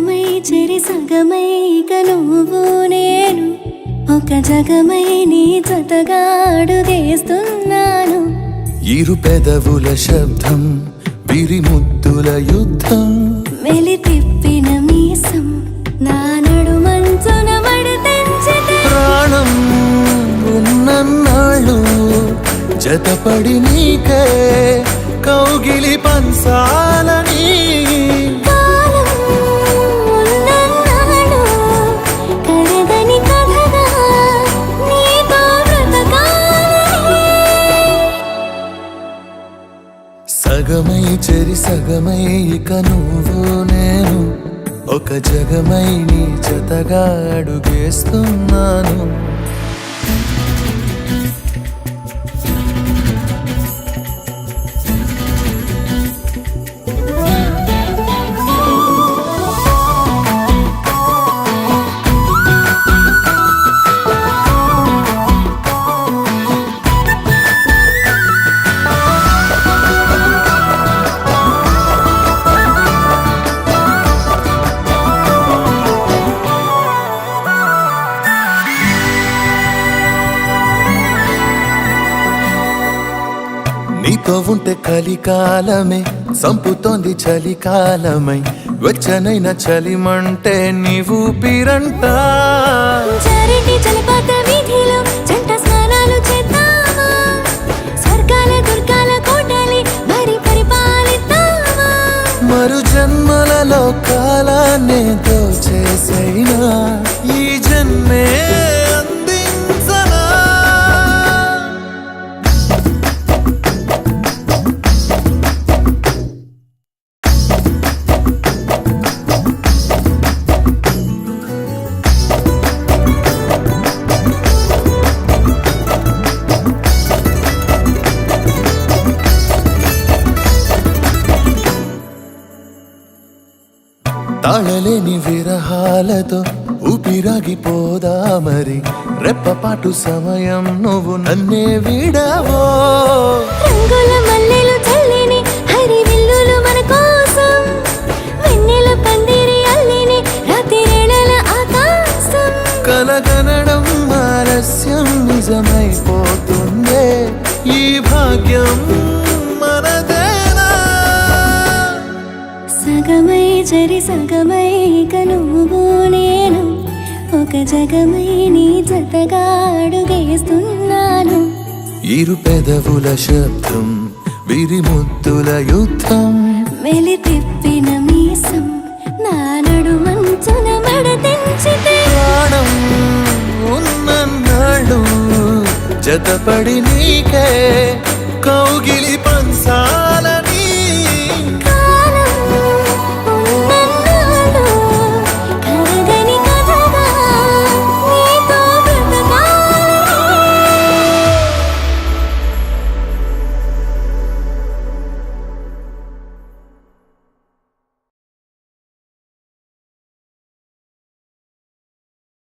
సగమై చెరి సగమై ఇక నువ్వు నేను ఒక జగమై నీ జతగా అడుగేస్తున్నాను. ఇరు పెదవుల శబ్దం పిరిముద్దుల యుద్ధం మెలి తిప్పిన మీసం నా నడుమంచున మడతెంచితే ప్రాణం ఉన్నన్నాళ్ళు జతపడి నీకే కౌగిలి పంచాలని కాలం ఉన్నన్నాడు కరగని కథగా నీతో బ్రతకాలని. సగమై చెరి సగమై ఇక నువ్వు నేను ఒక జగమై నీ జతగా అడుగేస్తున్నాను. నీతో ఉంటే కలికాలమే సంపుతోంది చలికాలమై వెచ్చనైన చలిమంటే నీవు పిరంట. చారిటి జలపాత వీధిలో జంట స్నానాలు చేద్దామా, స్వర్గాల దుర్గాల కోటలి మరి పరిపాలిద్దామా. మరు జన్మలలో కాలాన్నే దోచేసైనా ఈ జన్మే అందించనా. తాళలేని విరహాలతో ఊపిరాగిపోదా మరి రెప్పపాటు సమయం నువ్వు నన్నే విడవో. రంగుల మల్లెలు చల్లిని హరి విల్లులు మన కోసం వెన్నెల పందిరి అల్లిని రాత్రివేళల ఆకాశం. కలగనడం ఆలస్యం నిజమైపోతుందే ఈ భాగ్యం మనదేనా. సగమై చెరి సగమై ఇక నువ్వు నేను ఒక జగమై నీ జతగా అడుగేస్తున్నాను. ఇరు పెదవుల శబ్దం విరిముద్దుల యుద్ధం మెలి తిప్పిన మీసం నా నడుమంచున మడతెంచితే ప్రాణం ఉన్నన్నాళ్ళు జతపడి నీకే కౌగిలి